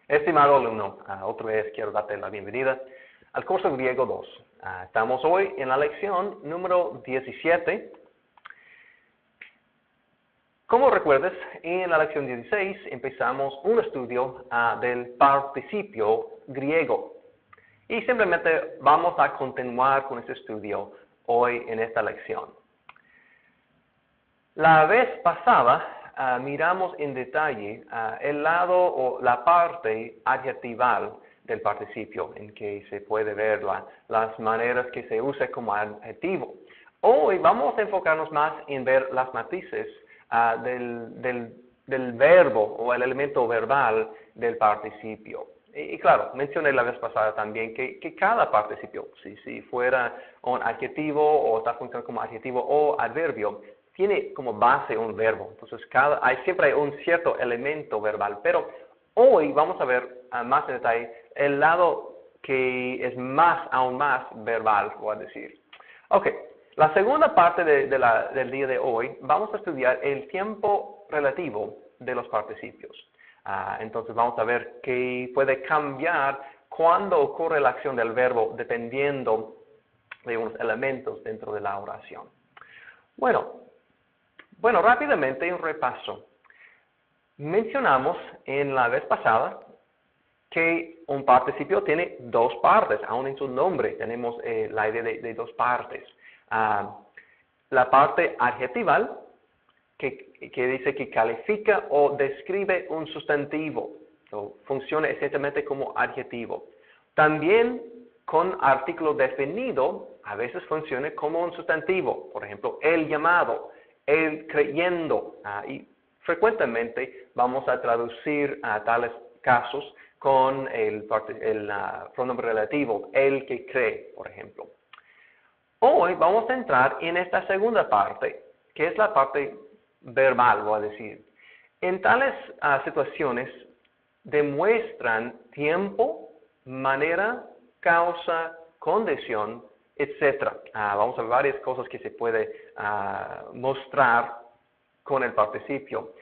Estimado alumno, otra vez quiero darte la bienvenida al curso griego 2. Estamos hoy en la lección número 17. Como recuerdas, en la lección 16 empezamos un estudio del participio griego. Y simplemente vamos a continuar con este estudio hoy en esta lección. La vez pasada miramos en detalle el lado o la parte adjetival del participio, en que se puede ver las maneras que se usa como adjetivo. Hoy vamos a enfocarnos más en ver las matices del verbo o el elemento verbal del participio. Y claro, mencioné la vez pasada también que cada participio, si fuera un adjetivo o está funcionando como adjetivo o adverbio, tiene como base un verbo. Entonces, siempre hay un cierto elemento verbal. Pero hoy vamos a ver más en detalle el lado que es aún más verbal, voy a decir. Ok, la segunda parte del día de hoy, vamos a estudiar el tiempo relativo de los participios. Entonces, vamos a ver que puede cambiar cuando ocurre la acción del verbo dependiendo de unos elementos dentro de la oración. Bueno, rápidamente un repaso. Mencionamos en la vez pasada que un participio tiene dos partes, aún en su nombre tenemos la idea de dos partes. La parte adjetival, que dice que califica o describe un sustantivo, funciona esencialmente como adjetivo. También con artículo definido, a veces funciona como un sustantivo, por ejemplo, el llamado, el creyendo, y frecuentemente vamos a traducir tales casos con el pronombre relativo, el que cree, por ejemplo. Hoy vamos a entrar en esta segunda parte, que es la parte verbal, voy a decir. En tales situaciones demuestran tiempo, manera, causa, condición, etc. Vamos a ver varias cosas que se puede mostrar con el participio.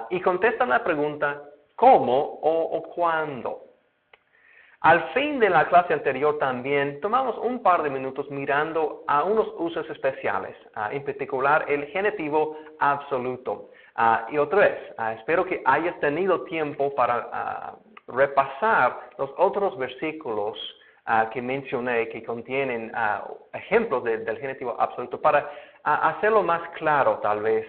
Y contestan la pregunta ¿cómo o cuándo? Al fin de la clase anterior también tomamos un par de minutos mirando a unos usos especiales, en particular el genitivo absoluto. Y otra vez, espero que hayas tenido tiempo para repasar los otros versículos que mencioné, que contienen ejemplos del genitivo absoluto, para hacerlo más claro tal vez,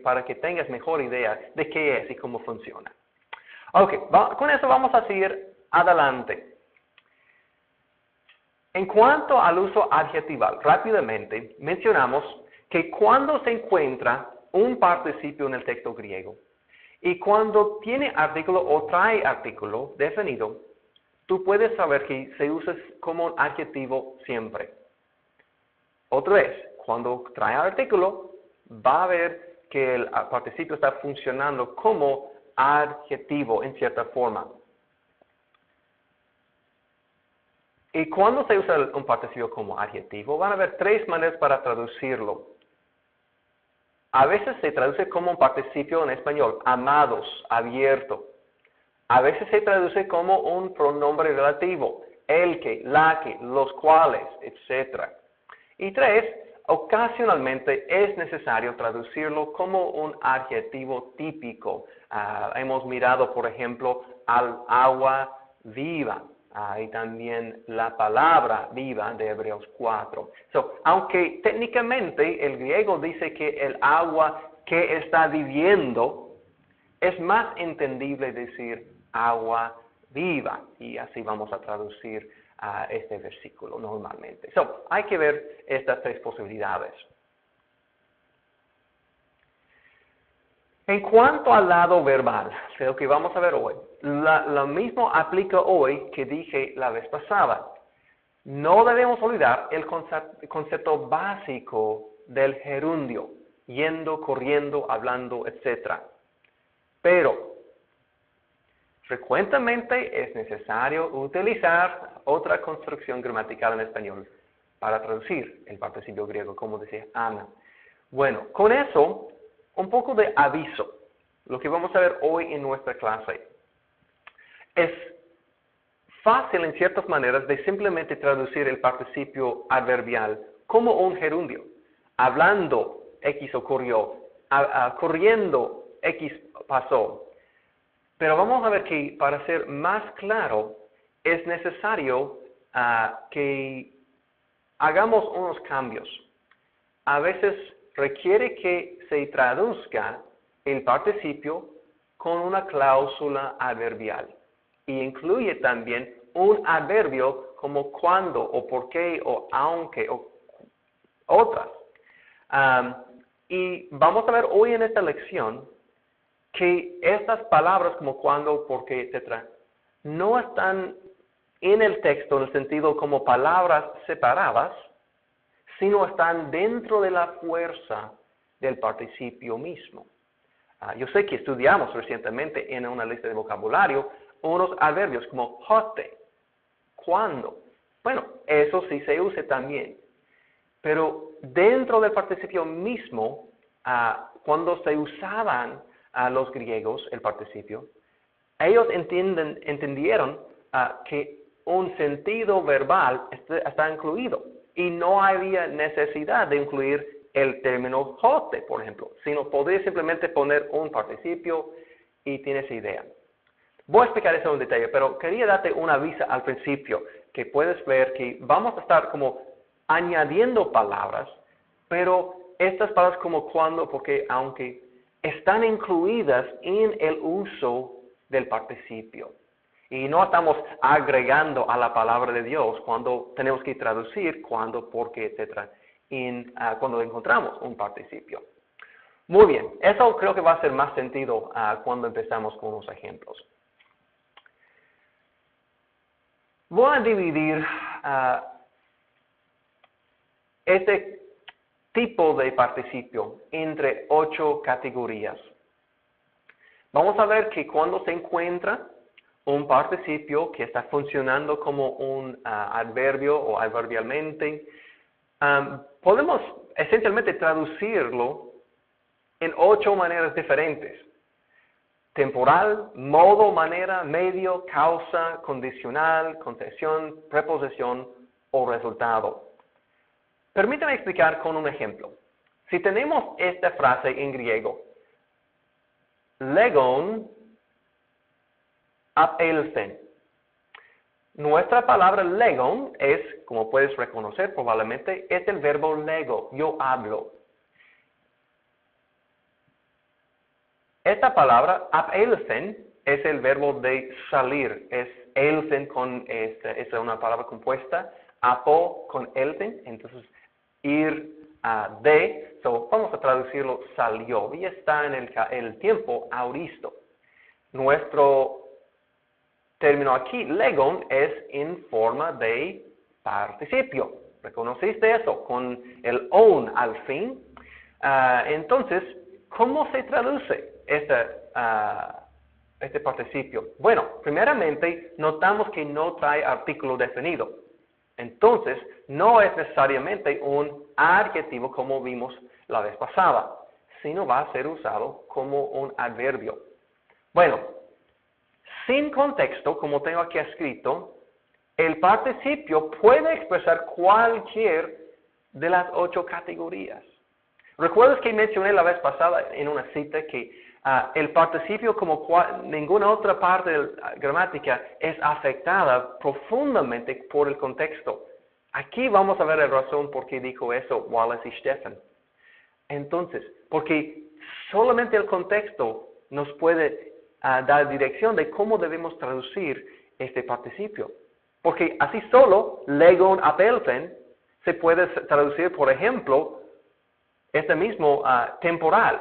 para que tengas mejor idea de qué es y cómo funciona. Ok, con eso vamos a seguir adelante. En cuanto al uso adjetival, rápidamente mencionamos que cuando se encuentra un participio en el texto griego y cuando tiene artículo o trae artículo definido, tú puedes saber que se usa como un adjetivo siempre. Otra vez, cuando trae artículo, va a ver que el participio está funcionando como adjetivo en cierta forma. Y cuando se usa un participio como adjetivo, van a haber tres maneras para traducirlo. A veces se traduce como un participio en español, amados, abierto. A veces se traduce como un pronombre relativo, el que, la que, los cuales, etc. Y tres, ocasionalmente es necesario traducirlo como un adjetivo típico. Hemos mirado, por ejemplo, al agua viva. Y también la palabra viva de Hebreos 4. Aunque técnicamente el griego dice que el agua que está viviendo, es más entendible decir agua viva. Y así vamos a traducir este versículo normalmente. Hay que ver estas tres posibilidades. En cuanto al lado verbal, lo que vamos a ver hoy, lo mismo aplica hoy que dije la vez pasada. No debemos olvidar el concepto básico del gerundio, yendo, corriendo, hablando, etc. Pero, frecuentemente es necesario utilizar otra construcción gramatical en español para traducir el participio griego, como decía Ana. Bueno, con eso, un poco de aviso, lo que vamos a ver hoy en nuestra clase. es fácil en ciertas maneras de simplemente traducir el participio adverbial como un gerundio. Hablando, X ocurrió. Corriendo, X pasó. Pero vamos a ver que para ser más claro, es necesario que hagamos unos cambios. A veces requiere que se traduzca el participio con una cláusula adverbial. Y incluye también un adverbio como cuando, o por qué, o aunque, o otras. Y vamos a ver hoy en esta lección que estas palabras como cuando, por qué, etc., no están en el texto en el sentido como palabras separadas, sino están dentro de la fuerza del participio mismo. Yo sé que estudiamos recientemente en una lista de vocabulario unos adverbios como hote, cuando. Bueno, eso sí se usa también. Pero dentro del participio mismo, cuando se usaban los griegos el participio, ellos entendieron que un sentido verbal está incluido y no había necesidad de incluir el término hote, por ejemplo, sino podría simplemente poner un participio y tienes idea. Voy a explicar eso en detalle, pero quería darte un aviso al principio, que puedes ver que vamos a estar como añadiendo palabras, pero estas palabras como cuando, porque, aunque, están incluidas en el uso del participio. Y no estamos agregando a la palabra de Dios cuando tenemos que traducir cuando, por qué, etc., cuando encontramos un participio. Muy bien, eso creo que va a hacer más sentido cuando empezamos con los ejemplos. Voy a dividir este tipo de participio entre 8 categorías. Vamos a ver que cuando se encuentra un participio que está funcionando como un adverbio o adverbialmente, podemos esencialmente traducirlo en 8 maneras diferentes. Temporal, modo, manera, medio, causa, condicional, concesión, preposición o resultado. Permítame explicar con un ejemplo. Si tenemos esta frase en griego, legon apelsen. Nuestra palabra legon es, como puedes reconocer probablemente, es el verbo lego, yo hablo. Esta palabra, apelsen, es el verbo de salir. Es elsen es una palabra compuesta, apo con elsen, entonces ir de, vamos a traducirlo salió, y está en el tiempo auristo. Nuestro término aquí, legon, es en forma de participio. ¿Reconociste eso? Con el on al fin. Entonces, ¿cómo se traduce este participio? Bueno, primeramente, notamos que no trae artículo definido. Entonces, no es necesariamente un adjetivo como vimos la vez pasada, sino va a ser usado como un adverbio. Bueno, sin contexto, como tengo aquí escrito, el participio puede expresar cualquier de las 8 categorías. ¿Recuerdas que mencioné la vez pasada en una cita que el participio, como ninguna otra parte de la gramática, es afectada profundamente por el contexto? Aquí vamos a ver la razón por qué dijo eso Wallace y Stephen. Entonces, porque solamente el contexto nos puede dar dirección de cómo debemos traducir este participio. Porque así solo, legon apelsen, se puede traducir, por ejemplo, este mismo temporal.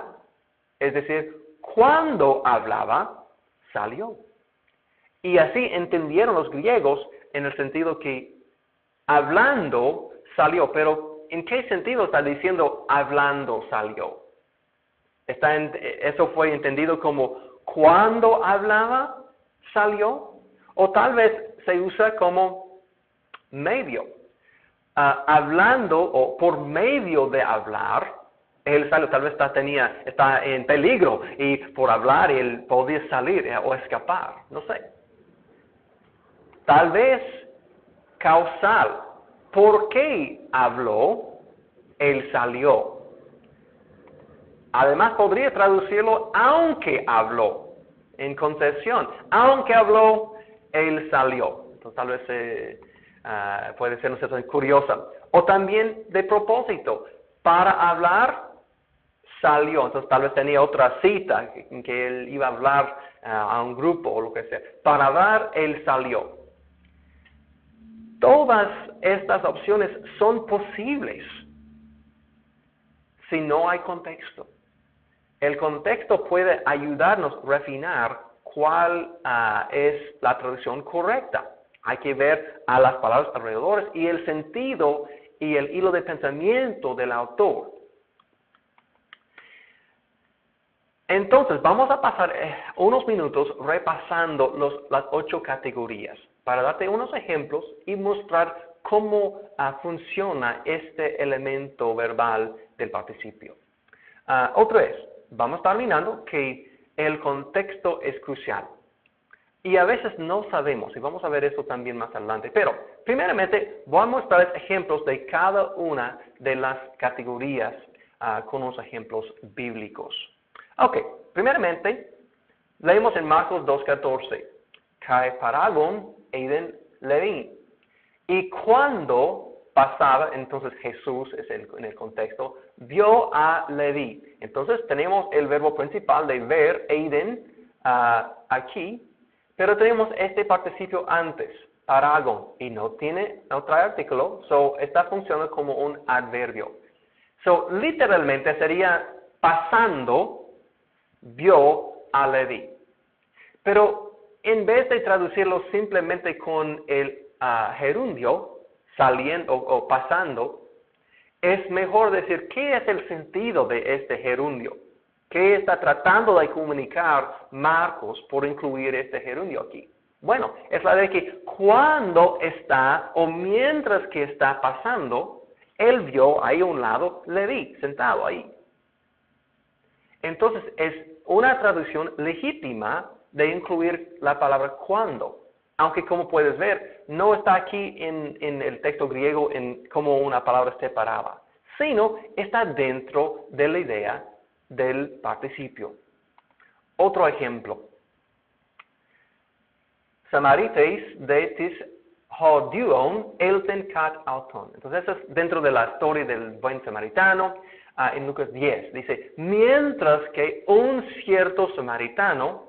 Es decir, cuando hablaba, salió. Y así entendieron los griegos en el sentido que hablando salió. Pero, ¿en qué sentido está diciendo hablando salió? ¿Eso fue entendido como cuando hablaba salió? O tal vez se usa como medio. Hablando o por medio de hablar, él salió, tal vez está en peligro y por hablar él podía salir o escapar, no sé. Tal vez causal. ¿Por qué habló? Él salió. Además, podría traducirlo aunque habló, en concesión. Aunque habló, él salió. Entonces, tal vez puede ser una situación curiosa. O también de propósito. Para hablar, salió. Entonces, tal vez tenía otra cita en que él iba a hablar a un grupo o lo que sea. Para hablar, él salió. Todas estas opciones son posibles si no hay contexto. El contexto puede ayudarnos a refinar cuál es la traducción correcta. Hay que ver a las palabras alrededor y el sentido y el hilo de pensamiento del autor. Entonces, vamos a pasar unos minutos repasando las 8 categorías para darte unos ejemplos y mostrar cómo funciona este elemento verbal del participio. Otra vez, vamos a estar mirando que el contexto es crucial. Y a veces no sabemos, y vamos a ver eso también más adelante. Pero, primeramente, voy a mostrar ejemplos de cada una de las categorías con los ejemplos bíblicos. Ok, primeramente, leemos en Marcos 2:14. Cae Paragón, Eiden, Leví. Y cuando pasaba, entonces Jesús es en el contexto, vio a Leví. Entonces tenemos el verbo principal de ver, Eiden, aquí, pero tenemos este participio antes, Paragón, y no trae artículo, so está funcionando como un adverbio. So, literalmente sería pasando, vio a Leví. Pero en vez de traducirlo simplemente con el gerundio, saliendo o pasando, es mejor decir qué es el sentido de este gerundio. ¿Qué está tratando de comunicar Marcos por incluir este gerundio aquí? Bueno, es la de que cuando está o mientras que está pasando, él vio ahí a un lado Leví, sentado ahí. Entonces, es una traducción legítima de incluir la palabra cuando. Aunque, como puedes ver, no está aquí en el texto griego como una palabra separada, sino está dentro de la idea del participio. Otro ejemplo. Samarites de tis hodeuon elten kat auton. Entonces, eso es dentro de la historia del buen samaritano. En Lucas 10, dice, mientras que un cierto samaritano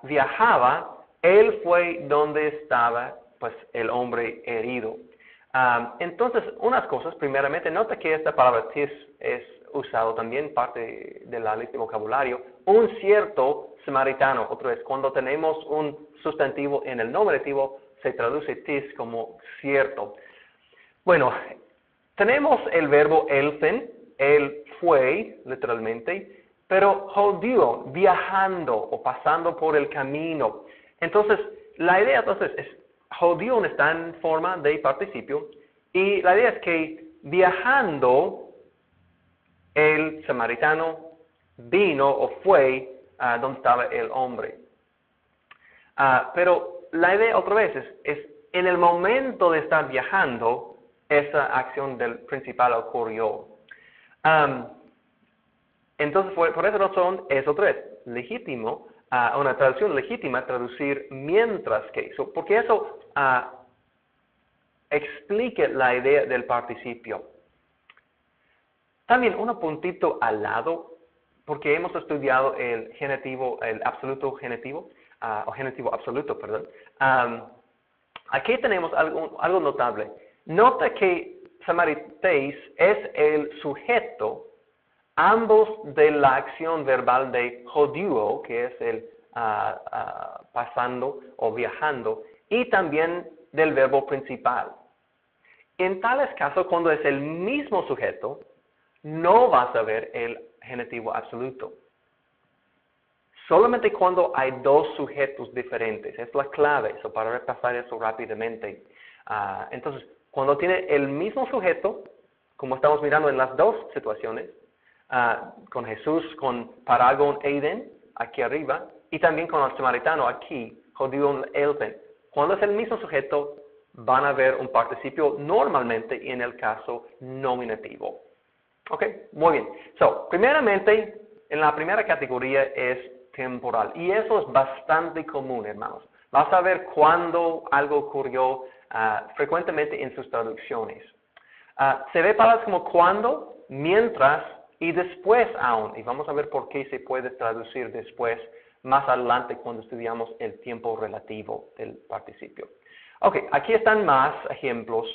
viajaba, él fue donde estaba pues el hombre herido. Entonces, unas cosas, primeramente, nota que esta palabra tis es usado también parte de la lista de vocabulario. Un cierto samaritano, otra vez, cuando tenemos un sustantivo en el nominativo, se traduce tis como cierto. Bueno, tenemos el verbo elten, él fue, literalmente, pero hodeuon, viajando o pasando por el camino. Entonces, la idea entonces es, hodeuon está en forma de participio, y la idea es que viajando, el samaritano vino o fue donde estaba el hombre. Pero la idea otra vez es en el momento de estar viajando, esa acción del principal ocurrió. Entonces, por esa razón, es otra vez legítimo, una traducción legítima, traducir mientras que. Porque eso explica la idea del participio. También un puntito al lado, porque hemos estudiado el genitivo, el absoluto genitivo, o genitivo absoluto, perdón. Aquí tenemos algo notable. Nota que samarites es el sujeto, ambos de la acción verbal de hodeuo, que es el pasando o viajando, y también del verbo principal. En tales casos, cuando es el mismo sujeto, no vas a ver el genitivo absoluto. Solamente cuando hay dos sujetos diferentes. Es la clave, para repasar eso rápidamente. Entonces, cuando tiene el mismo sujeto, como estamos mirando en las dos situaciones, con Jesús, con Paragón, Eiden, aquí arriba, y también con el samaritano aquí, hodeuon elten. cuando es el mismo sujeto, van a ver un participio normalmente en el caso nominativo. Ok, muy bien. Primeramente, en la primera categoría es temporal. Y eso es bastante común, hermanos. Vas a ver cuando algo ocurrió frecuentemente en sus traducciones. Se ve palabras como cuando, mientras y después aún. Y vamos a ver por qué se puede traducir después más adelante cuando estudiamos el tiempo relativo del participio. Ok, aquí están más ejemplos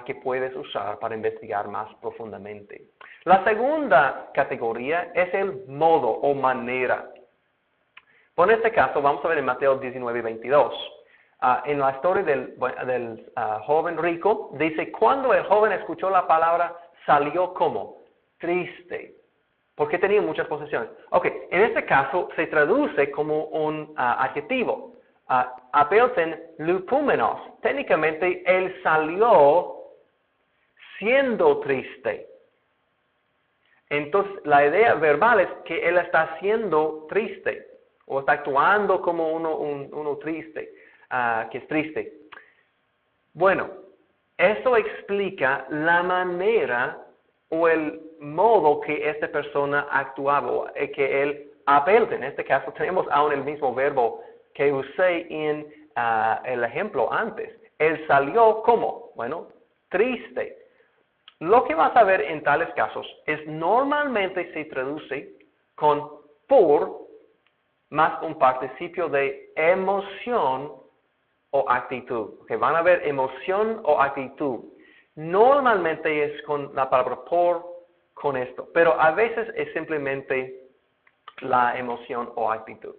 que puedes usar para investigar más profundamente. La segunda categoría es el modo o manera. Por este caso, vamos a ver en Mateo 19:22. En la historia del joven rico, dice, cuando el joven escuchó la palabra, salió como triste, porque tenía muchas posesiones. Ok, en este caso se traduce como un adjetivo. Apelten lupúmenos. Técnicamente, él salió siendo triste. Entonces, la idea verbal es que él está siendo triste, o está actuando como uno triste, que es triste. Bueno, eso explica la manera o el modo que esta persona actuaba, que él apelte. En este caso tenemos aún el mismo verbo que usé en el ejemplo antes. Él salió como, bueno, triste. Lo que vas a ver en tales casos es normalmente se traduce con por más un participio de emoción o actitud. Okay, van a ver emoción o actitud. Normalmente es con la palabra por, con esto, pero a veces es simplemente la emoción o actitud.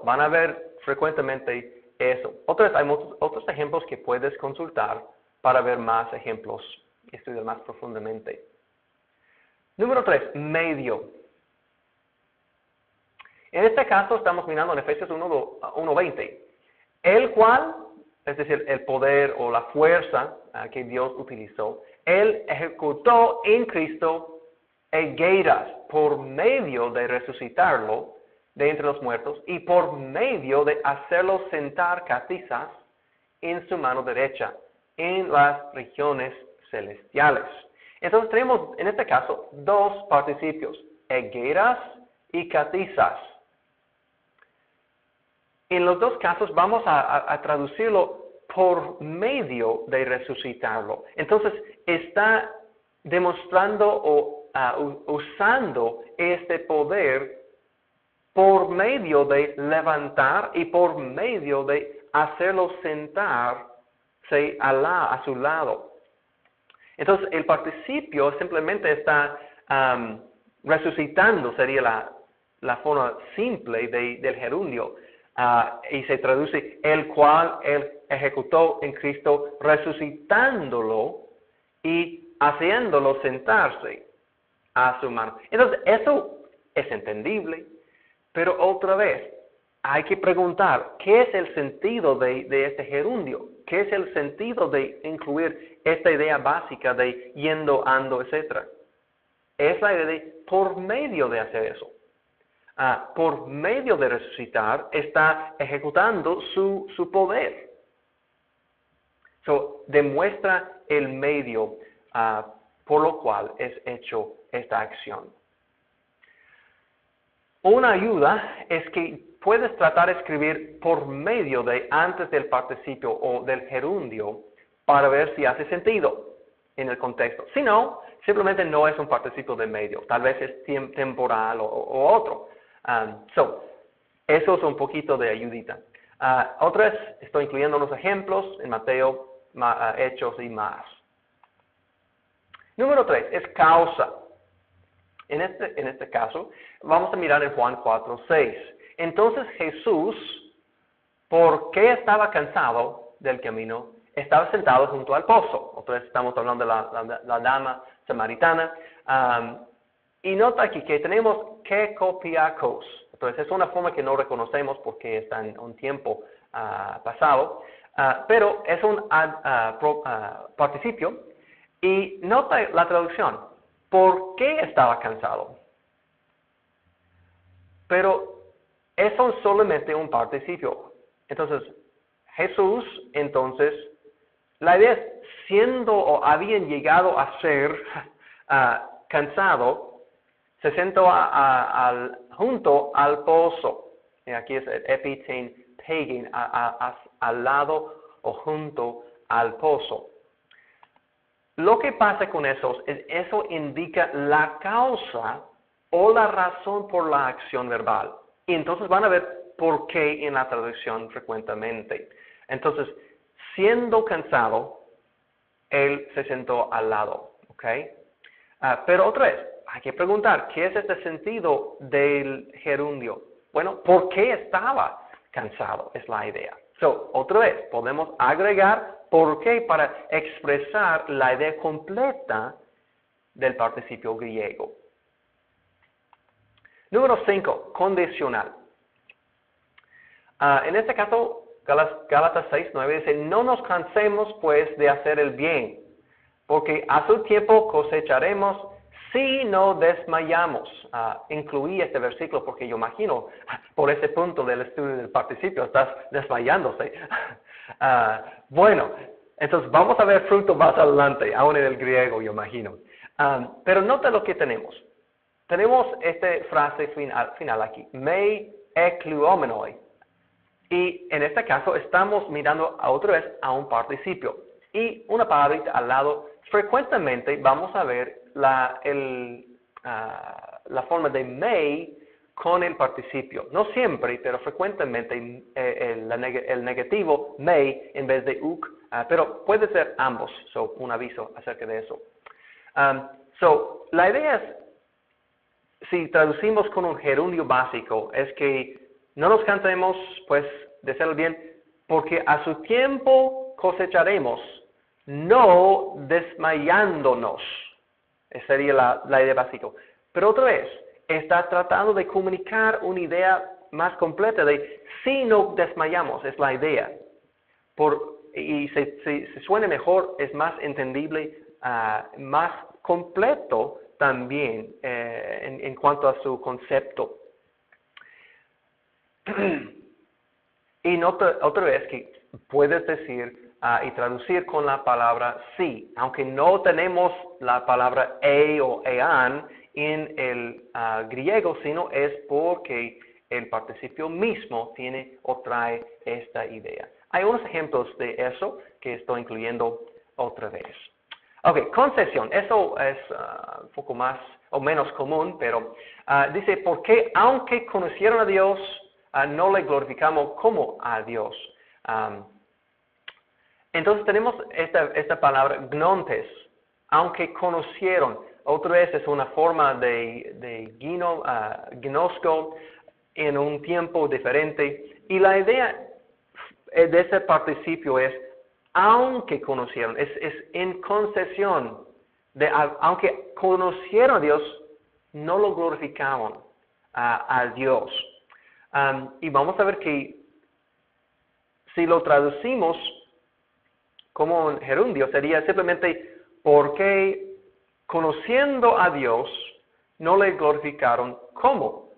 Van a ver frecuentemente eso. Hay otros ejemplos que puedes consultar para ver más ejemplos y estudiar más profundamente. Número 3, medio. En este caso estamos mirando en Efesios 1:20. El cual, es decir, el poder o la fuerza que Dios utilizó, Él ejecutó en Cristo egueiras por medio de resucitarlo de entre los muertos y por medio de hacerlo sentar catizas en su mano derecha en las regiones celestiales. Entonces tenemos en este caso dos participios, egueiras y catizas. En los dos casos vamos a traducirlo por medio de resucitarlo. Entonces está demostrando o usando este poder por medio de levantar y por medio de hacerlo sentarse a su lado. Entonces el participio simplemente está resucitando, sería la forma simple del gerundio. Y se traduce el cual él ejecutó en Cristo, resucitándolo y haciéndolo sentarse a su mano. Entonces, eso es entendible, pero otra vez, hay que preguntar, ¿qué es el sentido de este gerundio? ¿Qué es el sentido de incluir esta idea básica de yendo, ando, etcétera? Es la idea de por medio de hacer eso. Por medio de resucitar, está ejecutando su poder. Demuestra el medio por lo cual es hecho esta acción. Una ayuda es que puedes tratar de escribir por medio de antes del participio o del gerundio para ver si hace sentido en el contexto. Si no, simplemente no es un participio de medio. Tal vez es temporal o otro. Eso es un poquito de ayudita. Otras, estoy incluyendo unos ejemplos en Mateo, Hechos y más. Número 3 es causa. En este caso, vamos a mirar en Juan 4:6. Entonces Jesús, ¿por qué estaba cansado del camino? Estaba sentado junto al pozo. Otra vez estamos hablando de la dama samaritana. Y nota aquí que tenemos kekopiakos. Entonces es una forma que no reconocemos porque está en un tiempo pasado. Pero es un participio. Y nota la traducción. ¿Por qué estaba cansado? Pero eso es solamente un participio. Entonces, Jesús, entonces, la idea es, siendo o habían llegado a ser cansado, se sentó junto al pozo. Y aquí es el epitein pegin, al lado o junto al pozo. Lo que pasa con eso es eso indica la causa o la razón por la acción verbal. Y entonces van a ver por qué en la traducción frecuentemente. Entonces, siendo cansado, él se sentó al lado. ¿Ok? Pero otra vez, hay que preguntar, ¿qué es este sentido del gerundio? Bueno, ¿por qué estaba cansado? Es la idea. Otra vez, podemos agregar por qué para expresar la idea completa del participio griego. Número 5, condicional. En este caso, Gálatas 6:9 dice, no nos cansemos pues de hacer el bien, porque a su tiempo cosecharemos si no desmayamos. Incluí este versículo porque yo imagino, por ese punto del estudio del participio, estás desmayándose. Bueno, entonces vamos a ver fruto más adelante, aún en el griego, yo imagino. Pero nota lo que tenemos. Tenemos esta frase final aquí, me ekluomenoi. Y en este caso estamos mirando otra vez a un participio. Y una palabrita al lado, frecuentemente vamos a ver la forma de me con el participio. No siempre, pero frecuentemente el negativo me en vez de uk, pero puede ser ambos. Un aviso acerca de eso. La idea es, si traducimos con un gerundio básico, es que no nos cansemos pues de hacer el bien, porque a su tiempo cosecharemos, no desmayándonos. Esa sería la idea básica. Pero otra vez, está tratando de comunicar una idea más completa de si no desmayamos, es la idea. Y si suena mejor, es más entendible, más completo también en cuanto a su concepto. Y nota otra vez que puedes decir y traducir con la palabra sí, aunque no tenemos la palabra o ean en el griego, sino es porque el participio mismo tiene o trae esta idea. Hay unos ejemplos de eso que estoy incluyendo otra vez. Ok, concesión, eso es un poco más o menos común, pero dice, porque aunque conocieron a Dios, no le glorificamos como a Dios. Entonces tenemos esta palabra gnontes, aunque conocieron. Otra vez es una forma de gnosco en un tiempo diferente. Y la idea de ese participio es, aunque conocieron, es en concesión. Aunque conocieron a Dios, no lo glorificaban a Dios. Y vamos a ver que si lo traducimos como un gerundio, sería simplemente porque conociendo a Dios, no le glorificaron como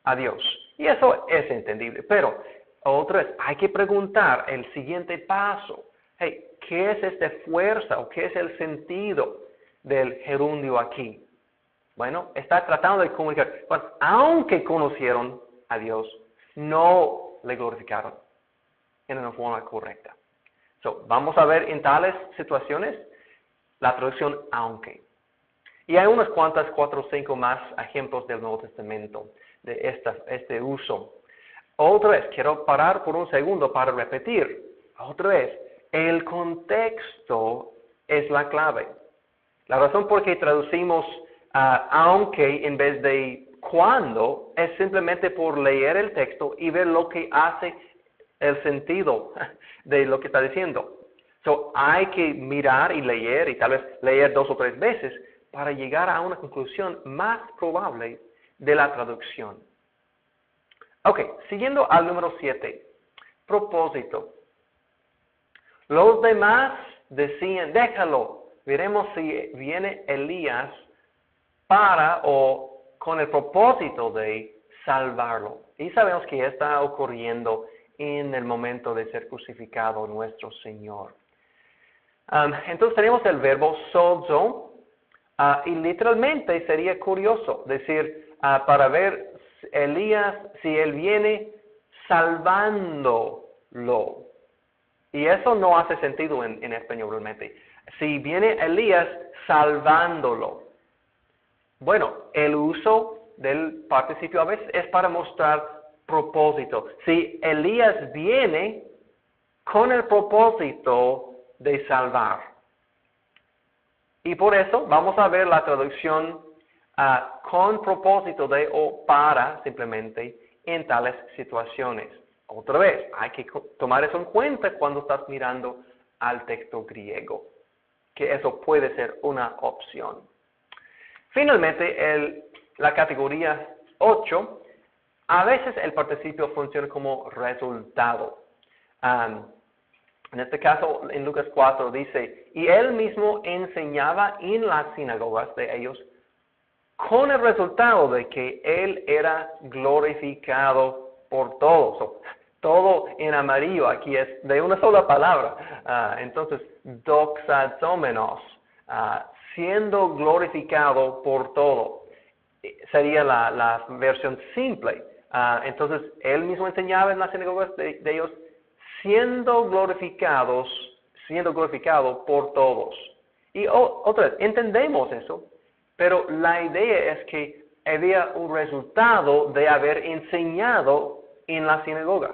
a Dios. Y eso es entendible. Pero, otra vez, hay que preguntar el siguiente paso. Hey, ¿qué es esta fuerza o qué es el sentido del gerundio aquí? Bueno, está tratando de comunicar. Bueno, aunque conocieron a Dios, no le glorificaron en una forma correcta. Vamos a ver en tales situaciones la traducción aunque. Y hay unas cuantas, 4 o 5 más ejemplos del Nuevo Testamento de este uso. Otra vez, quiero parar por un segundo para repetir. Otra vez, el contexto es la clave. La razón por qué traducimos aunque en vez de cuando es simplemente por leer el texto y ver lo que hace el sentido de lo que está diciendo. Hay que mirar y leer, y tal vez leer 2 o 3 veces, para llegar a una conclusión más probable de la traducción. Ok, siguiendo al número 7. Propósito. Los demás decían, déjalo, veremos si viene Elías para o con el propósito de salvarlo. Y sabemos que está ocurriendo en el momento de ser crucificado nuestro Señor. Entonces tenemos el verbo sozo, y literalmente sería curioso decir, para ver Elías si él viene salvándolo. Y eso no hace sentido en español realmente. Si viene Elías salvándolo. Bueno, el uso del participio a veces es para mostrar propósito. Si Elías viene con el propósito de salvar. Y por eso vamos a ver la traducción con propósito de o para simplemente en tales situaciones. Otra vez, hay que tomar eso en cuenta cuando estás mirando al texto griego, que eso puede ser una opción. Finalmente, la categoría 8, a veces el participio funciona como resultado. En este caso, en Lucas 4 dice, y él mismo enseñaba en las sinagogas de ellos con el resultado de que él era glorificado por todos. Todo en amarillo aquí es de una sola palabra. Entonces, doxazomenos, siendo glorificado por todo. Sería la versión simple. Entonces, él mismo enseñaba en las sinagogas de ellos, siendo glorificado por todos. Y otra vez, entendemos eso, pero la idea es que había un resultado de haber enseñado en las sinagogas.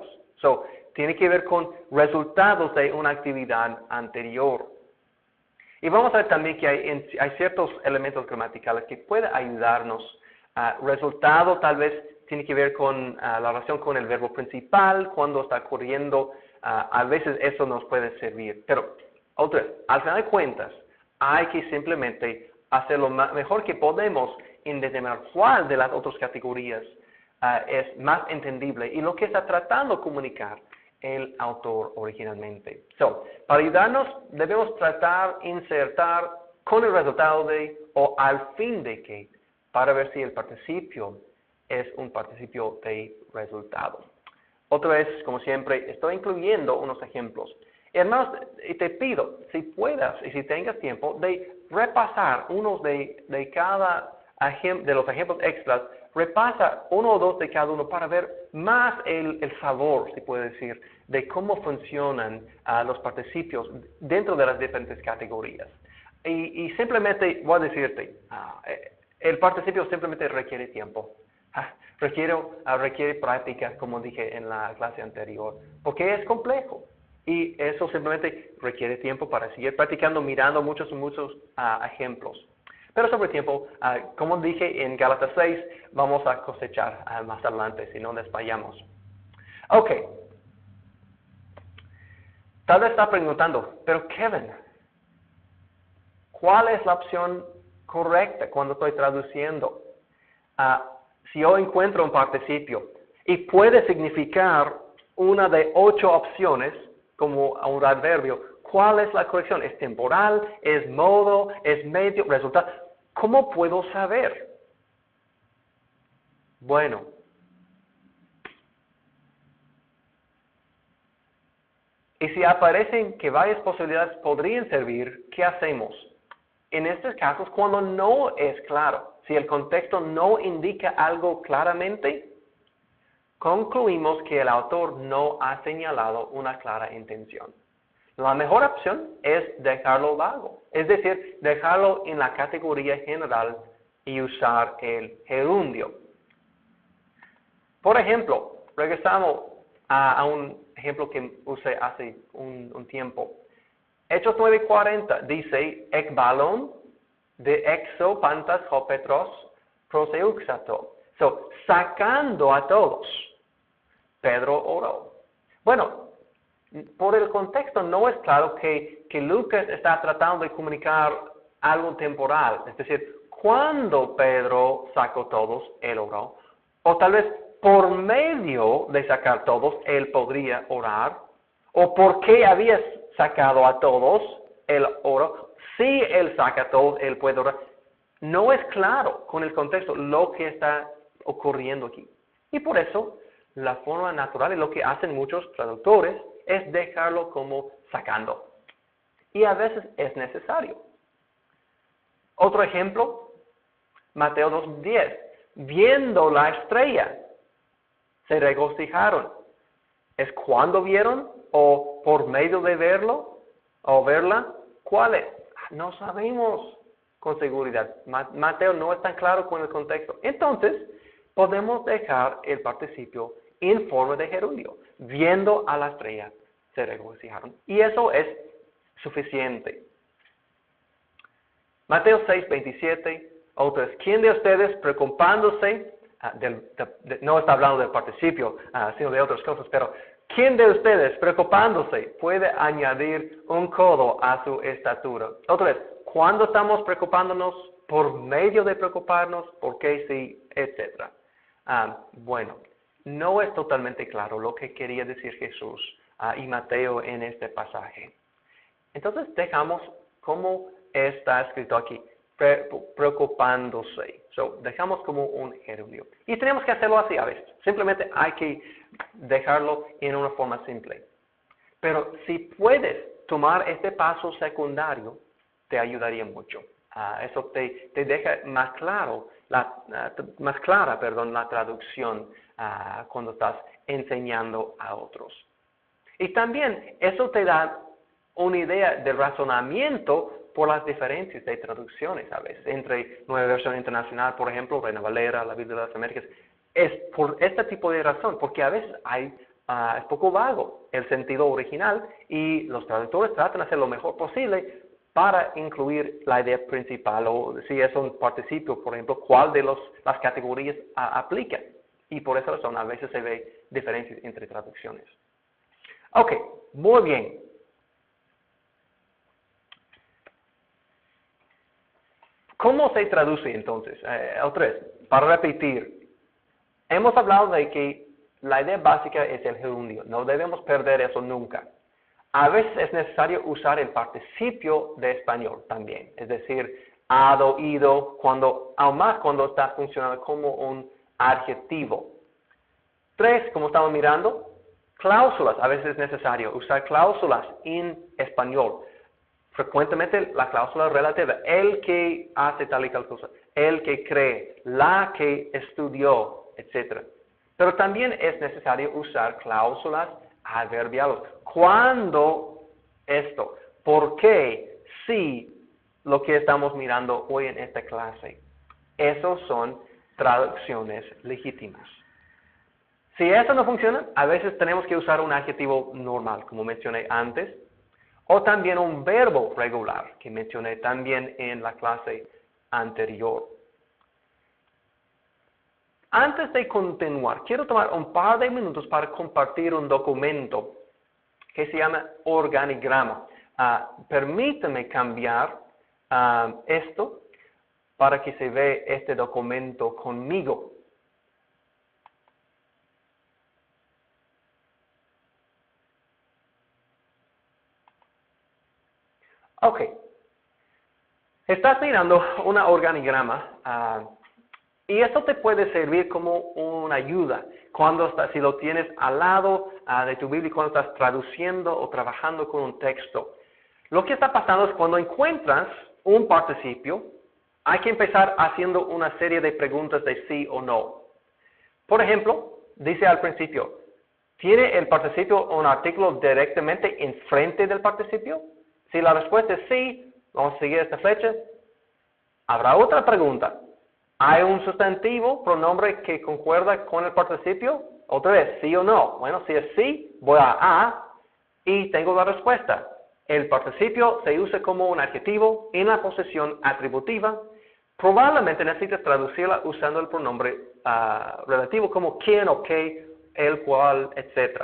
Tiene que ver con resultados de una actividad anterior. Y vamos a ver también que hay ciertos elementos gramaticales que pueden ayudarnos. Resultado tal vez tiene que ver con la relación con el verbo principal, cuando está ocurriendo. A veces eso nos puede servir. Pero, otra vez, al final de cuentas, hay que simplemente hacer lo mejor que podemos en determinar cuál de las otras categorías es más entendible y lo que está tratando de comunicar el autor originalmente. Para ayudarnos, debemos tratar de insertar con el resultado de o al fin de que, para ver si el participio es un participio de resultado. Otra vez, como siempre, estoy incluyendo unos ejemplos. Y además, te pido, si puedas y si tengas tiempo, de repasar unos de cada de los ejemplos extras, repasa uno o dos de cada uno para ver más el sabor, se puede decir, de cómo funcionan los participios dentro de las diferentes categorías. Y simplemente voy a decirte, el participio simplemente requiere tiempo. Requiere práctica, como dije en la clase anterior, porque es complejo. Y eso simplemente requiere tiempo para seguir practicando, mirando muchos ejemplos. Pero sobre tiempo, como dije en Gálatas 6, vamos a cosechar más adelante, si no desmayamos. Ok. Tal vez está preguntando, pero Kevin, ¿cuál es la opción correcta cuando estoy traduciendo? Si yo encuentro un participio y puede significar una de 8 opciones como un adverbio, ¿cuál es la corrección? ¿Es temporal? ¿Es modo? ¿Es medio? ¿Resultado? ¿Cómo puedo saber? Bueno, y si aparecen que varias posibilidades podrían servir, ¿qué hacemos? En estos casos, cuando no es claro, si el contexto no indica algo claramente, concluimos que el autor no ha señalado una clara intención. La mejor opción es dejarlo vago, es decir, dejarlo en la categoría general y usar el gerundio. Por ejemplo, regresamos a un ejemplo que usé hace un tiempo. Hechos 9:40 dice, ekbalon de exo pantas hopetros proseuxato. Sacando a todos, Pedro oró. Bueno, por el contexto no es claro que Lucas está tratando de comunicar algo temporal. Es decir, cuando Pedro sacó todos, él oró. O tal vez por medio de sacar todos, él podría orar. O porque había sacado a todos, él oró. Si él saca a todos, él puede orar. No es claro con el contexto lo que está ocurriendo aquí. Y por eso la forma natural y lo que hacen muchos traductores es dejarlo como sacando. Y a veces es necesario. Otro ejemplo, Mateo 2:10. Viendo la estrella, se regocijaron. ¿Es cuando vieron o por medio de verlo o verla? ¿Cuál es? No sabemos con seguridad. Mateo no es tan claro con el contexto. Entonces, podemos dejar el participio en forma de gerundio. Viendo a la estrella, se regocijaron. Y eso es suficiente. Mateo 6:27, otra vez. ¿Quién de ustedes preocupándose, no está hablando del participio, sino de otras cosas, pero ¿quién de ustedes preocupándose puede añadir un codo a su estatura? Otra vez, ¿cuándo estamos preocupándonos? ¿Por medio de preocuparnos? ¿Por qué sí? Etcétera. Bueno, no es totalmente claro lo que quería decir Jesús y Mateo en este pasaje. Entonces dejamos cómo está escrito aquí, preocupándose. Dejamos como un gerundio. Y tenemos que hacerlo así a veces. Simplemente hay que dejarlo en una forma simple. Pero si puedes tomar este paso secundario, te ayudaría mucho. Eso te deja más claro, más clara, la traducción cuando estás enseñando a otros. Y también eso te da una idea del razonamiento por las diferencias de traducciones a veces, entre Nueva Versión Internacional, por ejemplo, Reina Valera, la Biblia de las Américas. Es por este tipo de razón, porque a veces es poco vago el sentido original y los traductores tratan de hacer lo mejor posible para incluir la idea principal, o si es un participio, por ejemplo, cuál de las categorías aplica. Y por esa razón a veces se ve diferencias entre traducciones. Ok, muy bien. ¿Cómo se traduce entonces? Otra vez, para repetir, hemos hablado de que la idea básica es el gerundio. No debemos perder eso nunca. A veces es necesario usar el participio de español también. Es decir, hado, ido, aún más cuando está funcionando como un adjetivo. 3, como estamos mirando, cláusulas. A veces es necesario usar cláusulas en español. Frecuentemente la cláusula relativa, el que hace tal y tal cosa, el que cree, la que estudió, etc. Pero también es necesario usar cláusulas adverbiales. ¿Cuándo esto? ¿Por qué? Sí, lo que estamos mirando hoy en esta clase. Esos son traducciones legítimas. Si eso no funciona, a veces tenemos que usar un adjetivo normal, como mencioné antes, o también un verbo regular, que mencioné también en la clase anterior. Antes de continuar, quiero tomar un par de minutos para compartir un documento que se llama organigrama. Permítame cambiar esto para que se vea este documento conmigo. Ok. Estás mirando un organigrama y esto te puede servir como una ayuda si lo tienes al lado de tu Biblia cuando estás traduciendo o trabajando con un texto. Lo que está pasando es cuando encuentras un participio, hay que empezar haciendo una serie de preguntas de sí o no. Por ejemplo, dice al principio, ¿tiene el participio un artículo directamente enfrente del participio? Si la respuesta es sí, vamos a seguir esta flecha. Habrá otra pregunta. ¿Hay un sustantivo, pronombre que concuerda con el participio? Otra vez, sí o no. Bueno, si es sí, voy a y tengo la respuesta. El participio se usa como un adjetivo en la posición atributiva. Probablemente necesitas traducirla usando el pronombre relativo como quién o qué, el cual, etc.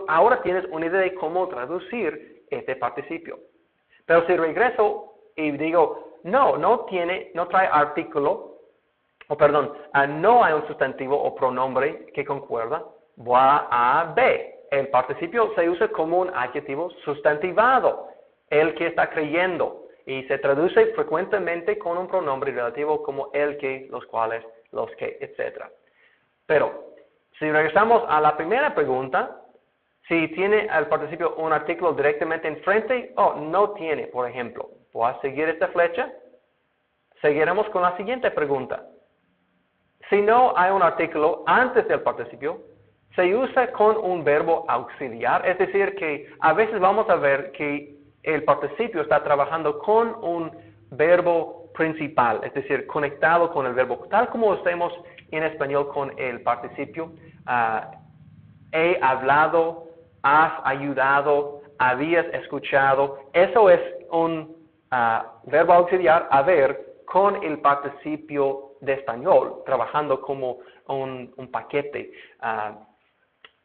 Ahora tienes una idea de cómo traducir este participio. Pero si regreso y digo, no trae artículo, no hay un sustantivo o pronombre que concuerda, voy a B. El participio se usa como un adjetivo sustantivado, el que está creyendo, y se traduce frecuentemente con un pronombre relativo como el que, los cuales, los que, etc. Pero Si regresamos a la primera pregunta, si tiene el participio un artículo directamente enfrente o no tiene, por ejemplo. Voy a seguir esta flecha. Seguiremos con la siguiente pregunta. Si no hay un artículo antes del participio, se usa con un verbo auxiliar, es decir, que a veces vamos a ver que el participio está trabajando con un verbo principal, es decir, conectado con el verbo, tal como hacemos en español con el participio. He hablado, has ayudado, habías escuchado. Eso es un verbo auxiliar, haber, con el participio de español, trabajando como un paquete.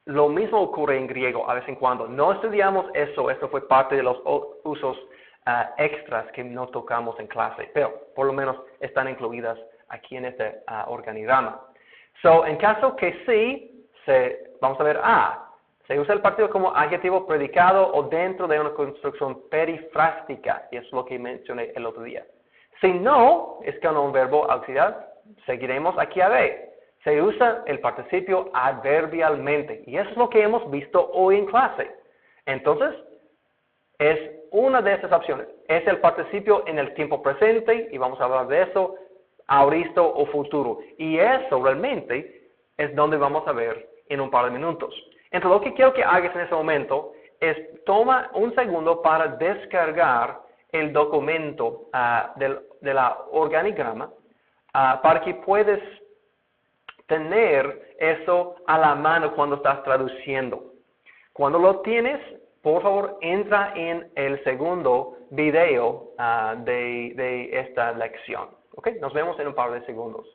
Lo mismo ocurre en griego a vez en cuando. No estudiamos eso fue parte de los usos extras que no tocamos en clase, pero por lo menos están incluidas aquí en este organigrama. En caso que sí, vamos a ver se usa el participio como adjetivo predicado o dentro de una construcción perifrástica, y es lo que mencioné el otro día. Si no, es con un verbo auxiliar, seguiremos aquí a ver. Se usa el participio adverbialmente, y eso es lo que hemos visto hoy en clase. Entonces, es una de esas opciones. Es el participio en el tiempo presente, y vamos a hablar de eso, aoristo o futuro. Y eso realmente es donde vamos a ver en un par de minutos. Entonces, lo que quiero que hagas en ese momento es toma un segundo para descargar el documento de la organigrama para que puedas tener eso a la mano cuando estás traduciendo. Cuando lo tienes, por favor, entra en el segundo video de esta lección. ¿Ok? Nos vemos en un par de segundos.